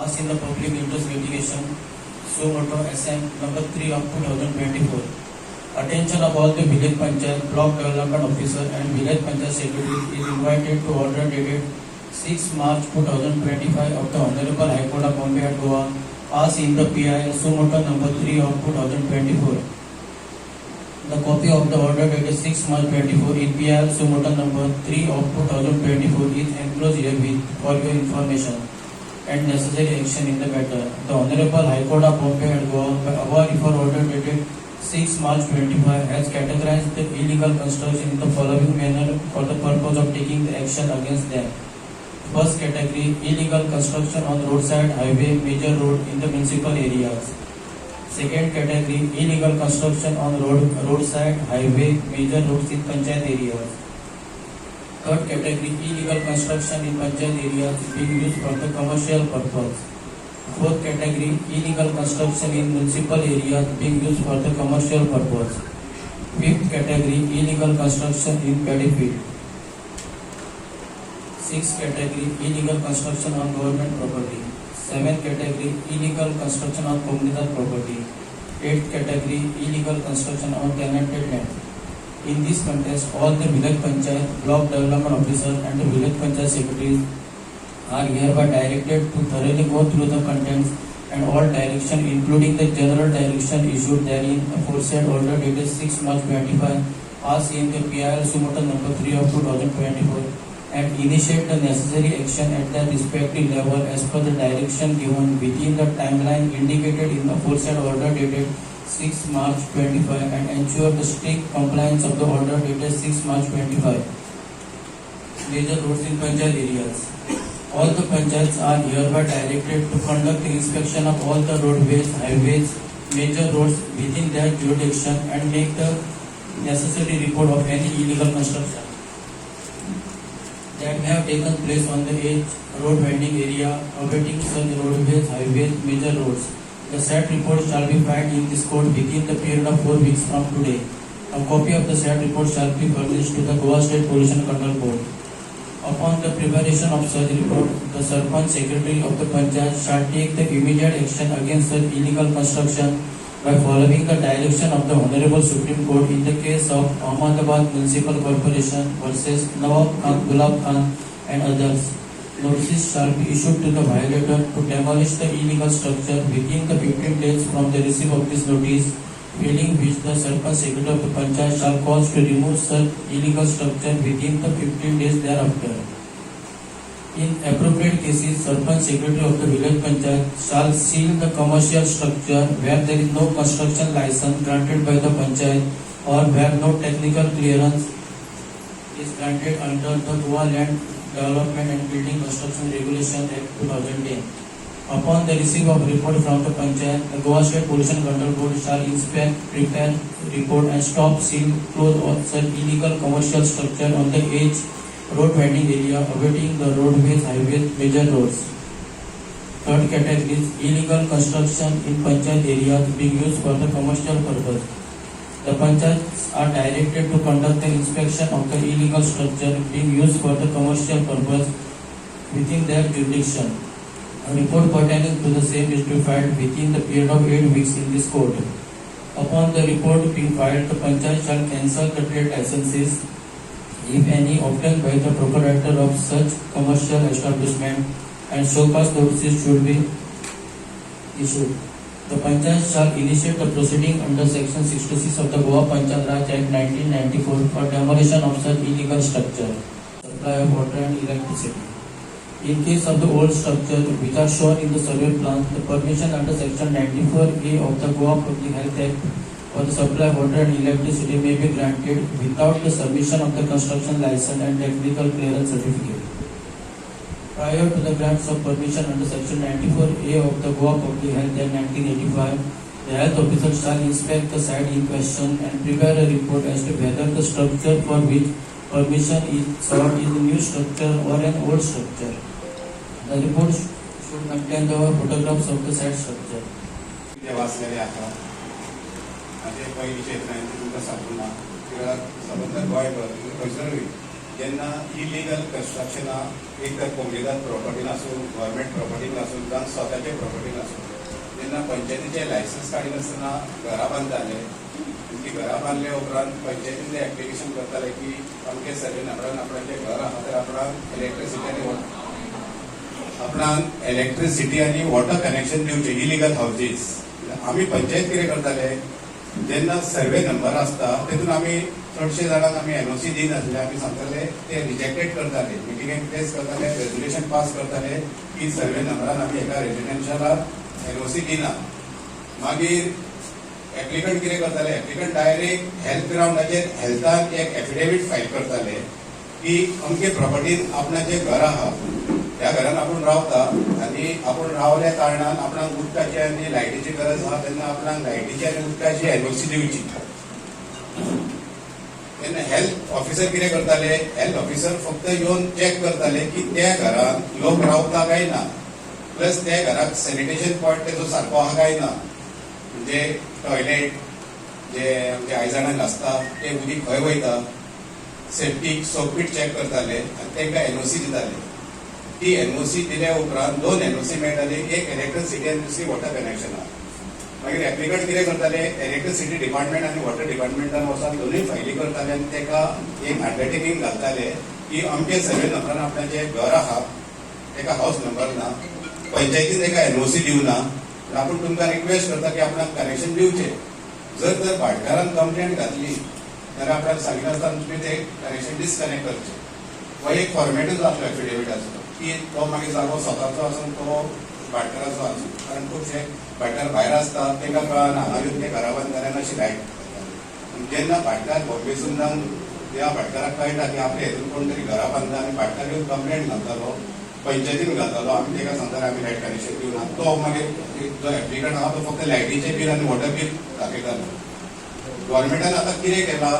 as in the public interest litigation, suo motu SM number 3 of 2024. Attention of all the village panchayat, block development officer and village panchayat secretary is invited to order dated 6 March 2025 of the Honorable High Court of Bombay at Goa, as in the PI suo motu number 3 of 2024. The copy of the order dated 6 March 24 in PI suo motu number 3 of 2024 is enclosed herewith for your information and necessary action in the matter. The Honorable High Court of Bombay at Goa, by our refer order dated 6 March 25, has categorized the illegal construction in the following manner for the purpose of taking the action against them. First category, illegal construction on roadside, highway, major road in the municipal areas. Second category, illegal construction on roadside, highway, major roads in panchayat areas. Third category, illegal construction in panchayat areas being used for the commercial purpose. Fourth category, illegal construction in municipal areas being used for the commercial purpose. Fifth category, illegal construction in paddy field. Sixth category, illegal construction on government property. Seventh category, illegal construction on communal property. Eighth category, illegal construction on tenanted land. In this context, all the village panchayat, block development officers and the village panchayat secretaries are hereby directed to thoroughly go through the contents and all direction, including the general direction issued therein, aforesaid order dated 6 March 25, as in the PIL suo motu number 3 of 2024, and initiate the necessary action at their respective level as per the direction given within the timeline indicated in the aforesaid order dated 6 March 25 and ensure the strict compliance of the order dated 6 March 25. Major roads in panchayat areas. All the panchayats are hereby directed to conduct the inspection of all the roadways, highways, major roads within their jurisdiction and make the necessary report of any illegal construction that may have taken place on the edge road winding area awaiting such roadways, highways, major roads. The said report shall be filed in this court within the period of 4 weeks from today. A copy of the said report shall be furnished to the Goa State Pollution Control Board. Upon the preparation of such report, the Sarpanch Secretary of the Panchayat shall take the immediate action against such illegal construction by following the direction of the Honorable Supreme Court in the case of Ahmedabad Municipal Corporation versus Nawab Khan, Gulab Khan and others. Notices shall be issued to the violator to demolish the illegal structure within the 15 days from the receipt of this notice, failing which the Sarpanch Secretary of the Panchayat shall cause to remove such illegal structure within the 15 days thereafter. In appropriate cases, Sarpanch Secretary of the village panchayat shall seal the commercial structure where there is no construction license granted by the panchayat or where no technical clearance is granted under the Goa Land Development and Building Construction Regulation Act 2010. Upon the receipt of report from the panchayat, the Goa State Pollution Control Board shall inspect, prepare report and stop, seal, close all such illegal commercial structure on the edge road winding area awaiting the roadways, highways, major roads. Third category is illegal construction in panchayat areas being used for the commercial purpose. The panchayats are directed to conduct the inspection of the illegal structure being used for the commercial purpose within their jurisdiction. A report pertaining to the same is to be filed within the period of 8 weeks in this court. Upon the report being filed, the panchayat shall cancel the trade licenses, if any, obtained by the proprietor of such commercial establishment, and show cause notices should be issued. The panchayat shall initiate the proceeding under section 66 of the Goa Panchayat Raj Act 1994 for demolition of such illegal structure. Supply of water and electricity. In case of the old structure which are shown in the survey plan, the permission under section 94A of the Goa Public Health Act for the supply of water and electricity may be granted without the submission of the construction license and technical clearance certificate. Prior to the grants of permission under section 94A of the Goa Public Health Act 1985, the health officer shall inspect the site in question and prepare a report as to whether the structure for which permission is sought is a new structure or an old structure. The report should contain the photographs of the said structure. माझे पहिली क्षेत्र आहे तुमका सांगून संबंध गोंयभर खंयसरूय जेन्ना illegal कन्स्ट्रक्शना एक तर कोंकणीदार प्रॉपर्टीन आसूं गव्हर्मेंट प्रॉपर्टीन आसूं जावं स्वताचे प्रॉपर्टीन आसूं जेन्ना पंचायतीचे लायसन्स काडिनासतना घरां बांदताले ती घरां बांदले उपरांत पंचायतीन एप्लिकेशन करताले की अमके सर्वे नंबरान आपणाचें घर आहा तर आपणाक इलेक्ट्रिसिटी आनी वॉटर कनेक्शन दिवचें इलिगल हाऊजीस. आमी पंचायत कितें करताले जेन्ना सर्वे नंबर आसता तेतून आमी चडशे जाणांक आमी एनओसी दिनासले आमी सांगताले ते रिजेक्टेड करताले मिटिंगेक प्लेस करताले रेजोल्युशन पास करताले की सर्वे नंबरान आमी एका रेजिडेन्शियलाक एनओसी दिना. मागीर एप्लिकंट कितें करताले एप्लिकंट डायरेक्ट हेल्थ ग्राउंडाचेर हेल्थाक एक एफिडेविट फायल करताले की अमके प्रॉपर्टीन आपणाचें घर आहा त्या घरान आपूण रावता आनी आपूण रावल्या कारणान आपणाक उदकाची आनी लायटीची गरज आहा तेन्ना आपणाक लायटीची आनी उदकाची एनओसी दिवची. तेन्ना हेल्थ ऑफिसर कितें करताले हेल्थ ऑफिसर फक्त येवन चॅक करताले की त्या घरान लोक रावता काय ना प्लस त्या घराक सॅनिटेशन पॉयंट तेजो सारको आहा काय ना म्हणजे टॉयलेट जे आमच्या आयजाणांक आसता ते उदीक खंय वयता सेप्टीक सोपीट चॅक करताले आनी तांकां एनओसी दिताले. ती एनओसी दिल्या उपरांत 2 एनओसी मेळटाली एक इलेक्ट्रिसिटी आनी दुसरी वॉटर कनेक्शन. मागीर एप्लिकंट कितें करताले इलेक्ट्रिसिटी डिपार्टमेंट आनी वॉटर डिपार्टमेंटान वचून दोनूय फायली करताले आनी ताका एक अंडरटेकिंग घालताले की अमके सर्वे नंबरान आपणाचें घर आहा ताका हाऊस नंबर ना पंचायतीन ताका एनओसी दिवना आपूण तुमकां रिक्वेस्ट करता की आपणाक कनेक्शन दिवचें. जर भाटकारान कंप्लेंट घातली जाल्यार आपल्याक सांगिल्लें आसता तुमी तें कनेक्शन डिस्कनेक्ट करचें. हो एक फॉर्मेटूच आसलो एफिडेविटाचो की तो मागीर जागो स्वताचो आसून तो भाटकाराचो आसूं कारण खुबशे भाटकार भायर आसता तांकां कळना हांगा येवन ते घरा बांदताले अशी लायट जेन्ना भाटकार बॉम्बेसून जावन त्या भाटकाराक कळटा की आपल्या हेतून कोण तरी घरा बांदता आनी भाटकार येवन कंप्लेंट घालतालो पंचायतीन घालतालो आमी ताका सांगताले आमी लायट कनेक्शन दिवना तो मागीर जो एप्लिकंट आहा तो फक्त लायटीचें बील आनी वॉटर बील दाखयतालो. गव्हर्मेंटान आतां कितें केलां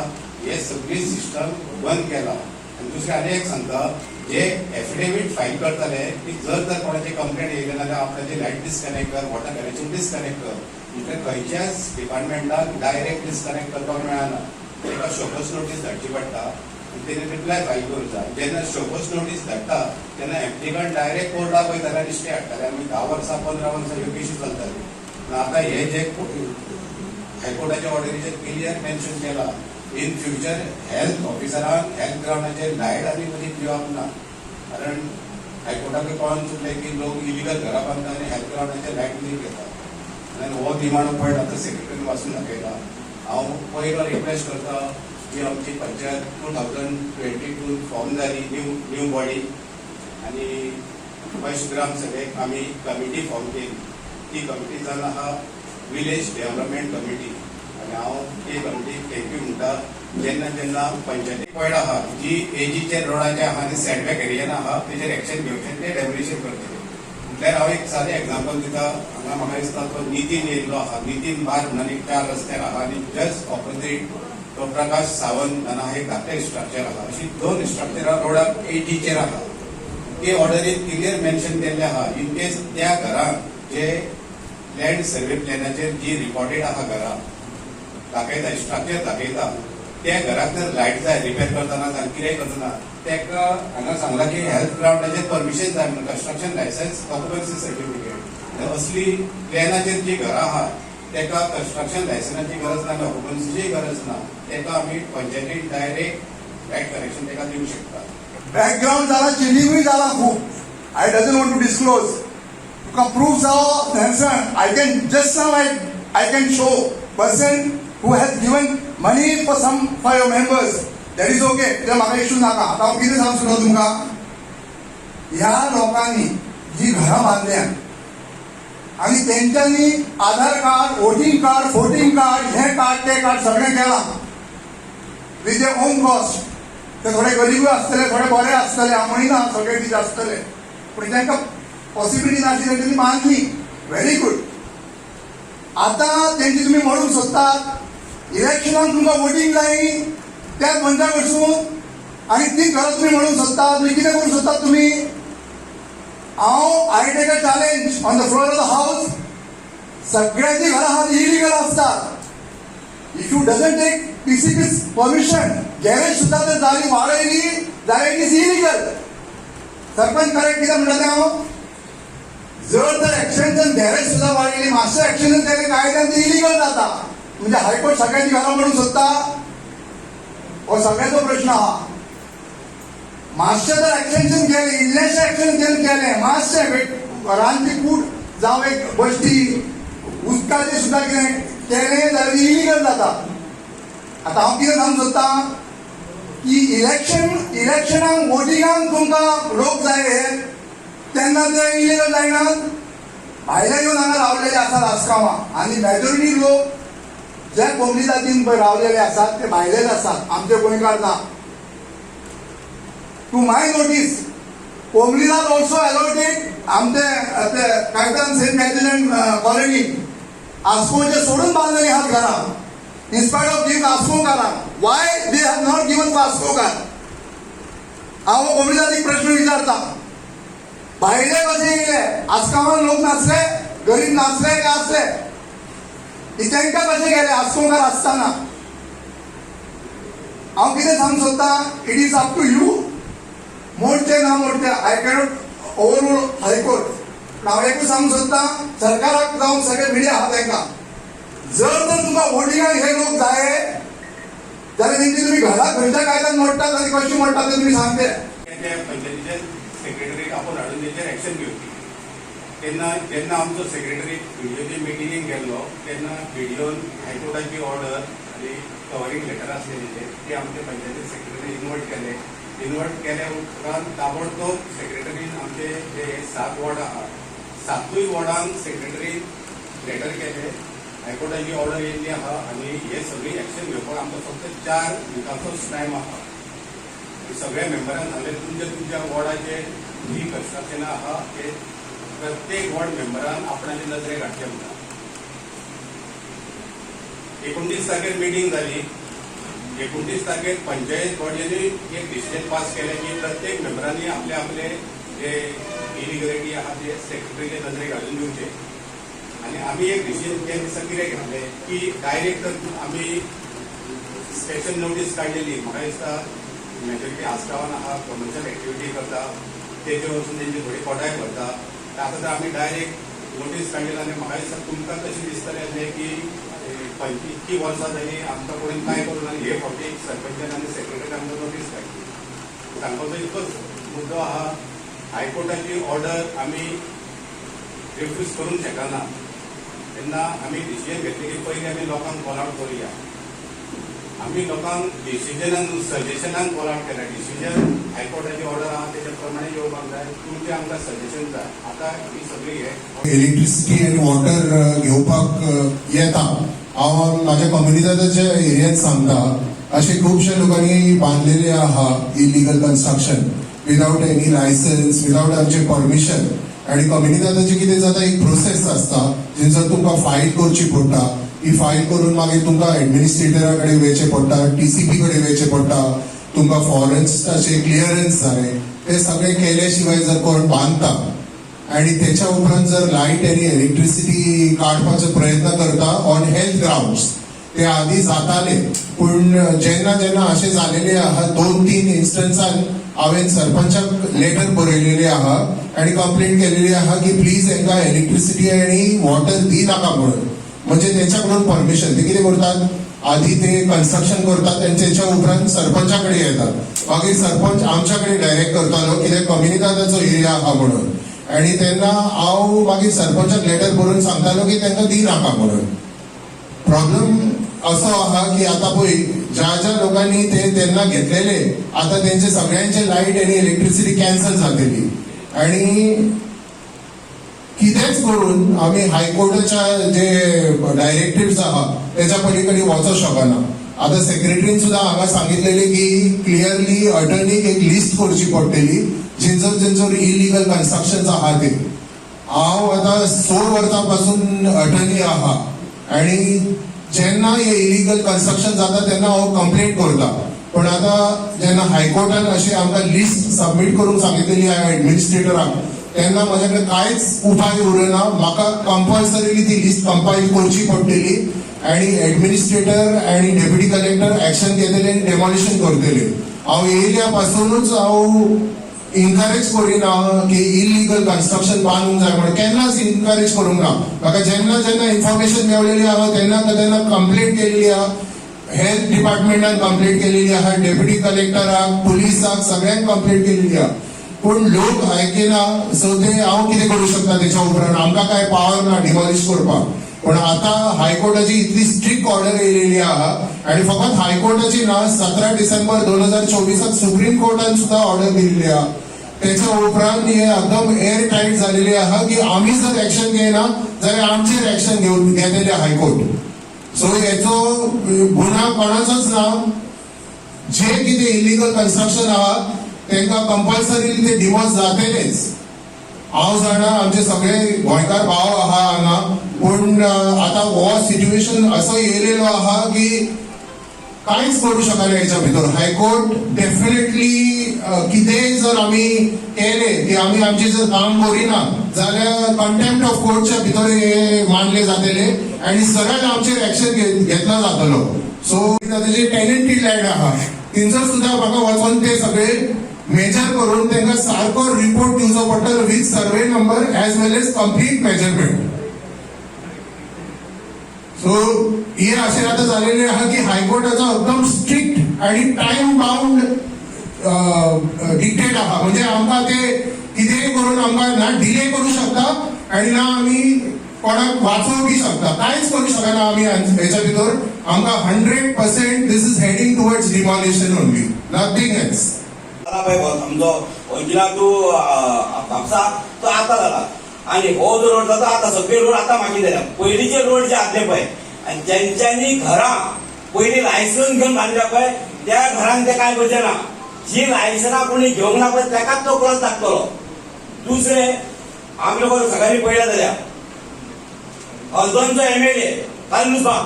हे सगळी सिस्टम बंद केला आनी दुसरें आनी एक सांगता जे एफिडेविट फायल करताले की जर कोणाची कंप्लेंट येयली जाल्यार आपल्याची लायट डिस्कनेक्ट कर वॉटर कनेक्शन डिस्कनेक्ट कर म्हणजे खंयच्याच डिपार्टमेंटाक डायरेक्ट डिस्कनेक्ट करपाक मेळना ताका शोकस नोटीस धाडची पडटा आनी तेणी रिप्लाय फायल करूचा. जेन्ना शोकस नोटीस धाडटा तेन्ना एप्लिकंट डायरेक्ट कोर्टाक वयताले आनी स्टे हाडटाले आनी 10 वर्सां 15 वर्सां ह्यो केसी चलताली. आतां हे जे हायकोर्टाच्या ऑर्डरीचेर क्लियर मेन्शन केला इन फ्युचर हेल्थ ऑफिसरान हेल्थ ग्राउंडाचेर लायट आनी उदीक दिवप ना कारण हायकोर्टाक कळून चुकलें की लोक इलिगल घरां बांदता आनी हेल्थ ग्राउंडाचेर लायट उदीक घेता आनी हो निमाणो पॉयंट आतां सेक्रेटरीन वाचून दाखयला. हांव पयलो रिक्वेस्ट करता की आमची पंचायत 2022 फॉर्म जाली न्यू बॉडी आनी फर्स्ट ग्राम सभेक आमी कमिटी फॉर्म केली. ती कमिटी जावन आहा विलेज डेव्हलपमेंट कमिटी आनी हांव ती कमिटीक थँक्यू म्हणटा. जेन्ना जेन्ना पंचायती पॉयंट आहा जी एजीचे रोडाचे आहा आनी सेटबॅक एरियान आहा तेजेर एक्शन घेवचें ते डेमोलिशन करतले. म्हटल्यार हांव एक सादें एग्जांपल दिता हांगा म्हाका दिसता तो नितीन येयल्लो आहा नितीन बार म्हणून एक 4 रस्त्यार आहा आनी जस्ट ऑपोजीट तो प्रकाश सावंत हांगा एक धाकटें स्ट्रक्चर आहा अशी 2 स्ट्रक्चरां रोडाक एजीचेर आहा. ते ऑर्डरीन क्लियर मेन्शन केल्लें आहा इन केस त्या घरान जे लँड सर्वे प्लॅनाचेर जी रिकॉर्डेड आहा घरां दाखयता स्ट्रक्चर दाखयता त्या घराक जर लायट जाय रिपेर करतना जावं कितें करतना ताका हांगा सांगलां की हेल्थ ग्राउंडाचेर परमिशन जाय म्हणून कन्स्ट्रक्शन लायसन्स ऑक्युपन्सी सर्टिफिकेट. असली प्लॅनाचेर जी घरां आहा ताका कन्स्ट्रक्शन लायसन्साची गरज ना ऑक्युपन्सीची गरज ना ताका आमी पंचायतीन डायरेक्ट लायट कनेक्शन ताका दिवंक शकता. बॅकग्राऊंड जाला चिलिंगूय जाला खूप. I doesn't want to disclose तुका प्रूफ जावो थंयसर I can just like I can show person who has given money for your members that is okay ते म्हाका इशू नाका. आतां हांव कितें सांगू तुमकां ह्या लोकांनी जी घरां बांदल्यात आनी तेंच्यांनी आधार कार्ड वोटिंग कार्ड फोटिंग कार्ड हे कार्ड ते कार्ड सगळें केलां विथ देर ओन कॉस्ट. ते थोडे गरीबूय आसतले थोडे बरे आसतले हांव म्हणिना सगळे कितें आसतले पूण तांकां पॉसिबिलिटी नाशिल्ली तेंच्यांनी बांदली व्हेरी गुड. आतां तेंची तुमी म्हणूंक सोदतात इलेक्शनाक तुमकां वोटींग जाय त्याच मनशाक वचून आनी ती घरां तुमी म्हणूंक सोदतात तुमी कितें करूंक सोदतात तुमी. I take a challenge on the floor of the house सगळ्यांची घरां आहात इलिगल आसतात if you doesn't take PCB's permission, garage सुद्धा जर जाली वाडयली जाल्यार it is illegal. Sarpanch correct कितें म्हणटा तें हांव, जर तर एक्सटेन्शन गॅरेज सुद्धा वाडयली, मातशें एक्सटेन्शन केलें कायद्यान ते इलिगल जाता. म्हणजे हायकोर्ट सगळ्यांची घाला म्हणून सोदता, हो सगळ्याचो प्रश्न आहा. मातशें जर एक्सटेन्शन केलें, इल्लेशें एक्सटेन्शन केलें, मातशें रानची कूट जावं एक बश्टी उदकाचें सुद्धा कितें केलें जाल्यार इलिगल जाता. आतां हांव कितें सांगूंक सोदता की इलेक्शनाक वोटिंगाक तुमकां लोक जाय तेन्ना ते इलिगल जायनात. भायले येवन हांगा रावलेले आसात आसगांवां, आनी मेजॉरिटी लोक जे कोंकणी जातीन पळय रावलेले आसात ते भायलेच आसात, आमचे गोंयकार ना. टू माय नोटीस, कोंकणीलाच ऑल्सो अलॉटेड आमचे कायतान सेंट मॅग्दलेन कॉलनी आस्कोचे सोडून बांदलेली आहात घरां. इन्स्पायट ऑफ गिव्हिंग आस्कोकारांक, why they have not given आस्कोकार. हांव कोंकणी जातीक प्रश्न विचारता, भायले कशे येयले? आस्कावान लोक नाचले, गरीब नाचले काय आसले? तांकां कशें गेले आस्कोकार आसतना? हांव कितें सांगूंक सोदता, it is up to you. मोडचे ना मोडचे, आय कॅनॉट ओवररूल हायकोर्ट. हांव एकूच सांगूंक सोदता, सरकाराक जावं सगळे मिडिया आहा तांकां, जर तर तुमकां वोटिंगाक हे लोक जाय जाल्यार तेंची तुमी घरा खंयच्या कायद्यान मोडटात आनी कशी मोडटात ते तुमी सांगते. पंचायतीचे सेक्रेटरीक आपण हाडून तेचेर एक्शन घेवची. तेन्ना जेन्ना आमचो सेक्रेटरी व्हिडिओची मिटिंगेक गेल्लो तेन्ना व्हिडिओन हायकोर्टाची ऑर्डर आनी कवरींग लेटर आसले ते आमचे पंचायती सेक्रेटरी इन्वर्ट केले उपरांत ताबडतोब सेक्रेटरीन आमचे जे 7 वॉर्ड आहा 7य वॉर्डांक सेक्रेटरीन लेटर केले, हायकोर्टाची ऑर्डर येयल्ली आहा आनी हे सगळी एक्शन घेवपाक आमकां फक्त 4 दिसांचोच टायम आहा. सगळ्या मेंबरान सांगले तुमच्या वॉर्डाचे जी कन्स्ट्रक्शन आहा ते प्रत्येक वॉर्ड मेंबरान आपणाचे नजरेक हाडचें म्हणटा. 29 तारखेर मिटींग जाली. 29 तारखेर पंचायत बॉडीनी एक डिसिजन पास केलें की प्रत्येक मेंबरांनी आपले आपले जे इलिगलिटी आहा ते सेक्रेटरीचे नजरेक हाडून दिवचे. आनी आमी एक डिसिजन ते दिसा कितें घेतलें की डायरेक्ट आमी स्पेशल नोटीस काडलेली. म्हाका दिसता मेजॉरिटी आस्कावान आहा कमर्शियल एक्टिविटी करता, तेजेर वचून तेंची थोडी कोटाय करता. आतां तर आमी डायरेक्ट नोटीस काडलेली आनी म्हाका दिसता तुमकां कशें दिसतलें की इतकी वर्सां जाली आमकां कोणी काय करून आनी हे फावटी सरपंचान आनी सेक्रेटरीन आमकां नोटीस काडली. सांगपाचो इतकोच मुद्दो आहा, हायकोर्टाची ऑर्डर आमी रिफ्यूज करूंक शकना. तेन्ना आमी डिसिजन घेतले की पयलीं आमी लोकांक कॉल आवट करुया. आमी लोकांक डिसिजनान सजेशनान कॉल आवट केला. डिसिजन हायकोर्टाची ऑर्डर आहा तेच्या प्रमाणे येवपाक जाय. तुमचे आमकां सजेशन जाय. आतां ही सगळी हे इलेक्ट्रिसिटी आनी वॉटर घेवपाक येता. हांव म्हाज्या कम्युनिटीच्या एरियांत सांगता, अशे खुबशे लोकांनी बांदलेले आहा illegal construction without any licence, without आमचे परमिशन. आणि कम्युनिटीचे कितें जाता, एक प्रोसेस आसता जेंचर तुमकां फायल करची पडटा. ही फायल करून मागीर तुमकां एडमिनिस्ट्रेटरा कडेन वयचें पडटा, TCP कडेन वयचें पडटा. तुमकां फॉरेस्टाचे क्लियरन्स जाय, ते सगळे केले शिवाय जर कोण बांदता आणि त्याच्या उपरांत जर लाईट आणि इलेक्ट्रिसिटी काडपाचो प्रयत्न करता ऑन हेल्थ ग्राउंड्स, ते आधी जाताले. पूण जेन्ना जेन्ना अशें जालेले आहा 2-3 इन्स्टन्सान हांवें सरपंचाक लेटर बरयलेले आहा आनी कंप्लेंट केलेली आहा की प्लीज हांकां इलेक्ट्रिसिटी आनी वॉटर दिनाका म्हणून. म्हणजे तेंच्याकडून परमिशन ते कितें करतात, आधी ते कन्स्ट्रक्शन करतात आणि त्याच्या उपरांत सरपंचाकडे येतात. मागीर सरपंच आमच्याकडे डायरेक्ट करतालो कित्याक कम्युनिटीचो एरिया आहा म्हणून. आणि तेन्ना हांव मागीर सरपंचाक लेटर बरोवन सांगतालो की तांकां दिनाका म्हणून. प्रॉब्लेम असो आहा की आतां पळय ज्या ज्या लोकांनी ते तेन्ना घेतलेले आता तेंचे सगळ्यांचे लाईट आनी इलेक्ट्रिसिटी कॅन्सल जातली. आणि कितेंच करून आमी हायकोर्टाच्या जे डायरेक्टिव्स आहा त्याच्या पलीकडे वचूंक शकना. आता सेक्रेटरीन सुद्धा हांगा सांगितलेले की क्लियरली अटर्नीक एक लिस्ट करची पडटली जेंचर इलिगल कन्स्ट्रक्शन आहा ते. हांव आतां 16 वर्सां पासून अटर्नी आहा आणि जेन्ना हे इलिगल कन्स्ट्रक्शन जाता तेन्ना हांव कंप्लेंट करता. पण आता जेन्ना हायकोर्टान अशी आमकां लिस्ट सबमीट करूंक सांगितलेली हांवें एडमिनिस्ट्रेटराक, तेन्ना म्हजे कडेन कांयच उपाय उरना. म्हाका कंपल्सरिली ती लिस्ट कंपाईल करची पडटली आनी एडमिनिस्ट्रेटर आनी डेप्युटी कलेक्टर एक्शन घेतले आनी डेमोलिशन करतले. हांव येयल्या पासूनच हांव इनकरेज करिना की इलिगल कन्स्ट्रक्शन बांदूंक जाय म्हणून, केन्नाच इनकरेज करूंक ना. म्हाका जेन्ना जेन्ना इन्फॉर्मेशन मेळलेली आहा तेन्ना तेन्ना कंप्लेंट केलेली आहा, हेल्थ डिपार्टमेंटान कंप्लेंट केलेली आहा, डेप्युटी कलेक्टराक, पुलिसाक, सगळ्यांक कंप्लेंट केलेली आहा. पूण लोक आयकेना. सो ते हांव कितें करूं शकता तेच्या उपरांत, आमकां काय पावर ना डिमॉलिश करपाक. पण आतां हायकोर्टाची इतली स्ट्रिक्ट ऑर्डर येयलेली आहा आनी फकत हायकोर्टाची ना, 17 डिसेंबर 2024 सुप्रीम कोर्टान सुद्धा ऑर्डर दिल्ली आहा. त्याच्या उपरांत हे एकदम एअर टाईट झालेले आहा की आम्ही जर एक्शन घेयना जाल्यार आमचेर एक्शन घेतलेले हायकोर्ट. सो हेचो गुन्हा कोणाचोच ना. जे कितें इलिगल कन्स्ट्रक्शन आहा तांकां कंपल्सरी ते डिमॉज जातलेच. हांव जाणा आमचे सगळे गोंयकार भाव आहा हांगा, पूण आतां हो सिच्युएशन असो येयलेलो आहा की कांयच करूं शकना हेच्या भितर. हायकोर्ट डेफिनेटली कितेंय जर आमी केलें की आमी आमचें जर काम करिना जाल्यार कंटेम्प्ट ऑफ कोर्टच्या भितर हे मानले जातले आनी सरळ आमचेर एक्शन घेतला जातलो. सो ताजे टेनंटेड लँड आहा थंयसर सुद्धा म्हाका वचून ते सगळे मेजर करून तांकां सारको रिपोर्ट दिवचो पडटलो with survey number as well as complete measurement. So हे असे आता झालेले आहा की हायकोर्टाचो एकदम स्ट्रिक्ट आणि टाइम बाउंड डिक्टेट आहा. म्हणजे आमकां ते कितेंय करून आमकां ना डिले करू शकता आणि ना आमी कोणाक वाचोवंक शकता. कांयच करू शकना आमी हेच्या भितर. आमकां 100% this is heading towards demolition only, nothing else. आमचो अंजुना टू म्हापसा तो आता जाला आणि हो जो रोड जाता आता सगळे रोड आता मागीर जाल्या. पयलींचे रोड जे आसले पळय आनी ज्यांच्यांनी घरां पयलीं लायसन्स घेवन बांदल्या पळय त्या घरांक ते कांय करचे ना. जी लायसनां कोणी घेवंक ना पळय ताकाच तो क्रॉस धाकतलो. दुसरे आमी लोक सगळ्यांनी पळयला जाल्यार हजबंडचो MLA कालनुसा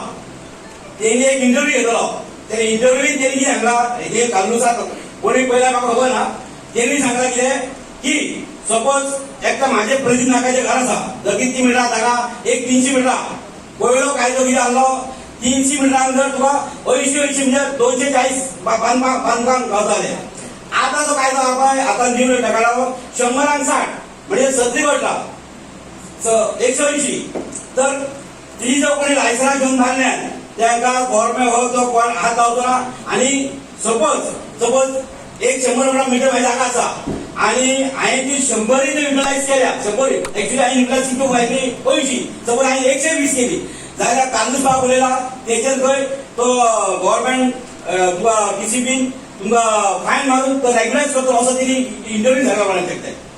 तेणी एक इंटरव्यू घेतलो. त्या इंटरव्यून तेणी कितें सांगला हे कालनुसा कोणी पयला म्हाका खबर ना. तेणी सांगला कितें की सपोज एक माझे प्रदीप नाकाचे घर आसा जर किती मिटरा जागा एक 300 मिटरा. पयलो कायदो कितें आहलो 300 मिटरांक जर तुका 80 म्हणजे 240 बांदकाम गावताले. आता जो कायदो आहा पळय आता न्यू काढला 100-60 म्हणजे 70 वटला 180. तर ती जो कोणी लायसन्स घेऊन बांदल्यान तांकां गव्हर्नमेंट हो तो कोण हात लावचो ना. आणि सपोज एक 100 मीटर माझी जागा आसा आणि हांवें ती 100 युटिलायज केल्या 100 एक्चुअली हांवें युटिलायज कितू व्हायची 80. सपोज हांवें 120 केली जाल्यार कांदूस बाब उलयला तेचेर खंय तो गव्हर्नमेंट तुका DCBन तुमकां फायन मारून तो रेग्युलायज करतलो असो तिणी इंटरव्यू झाला म्हणून शकता.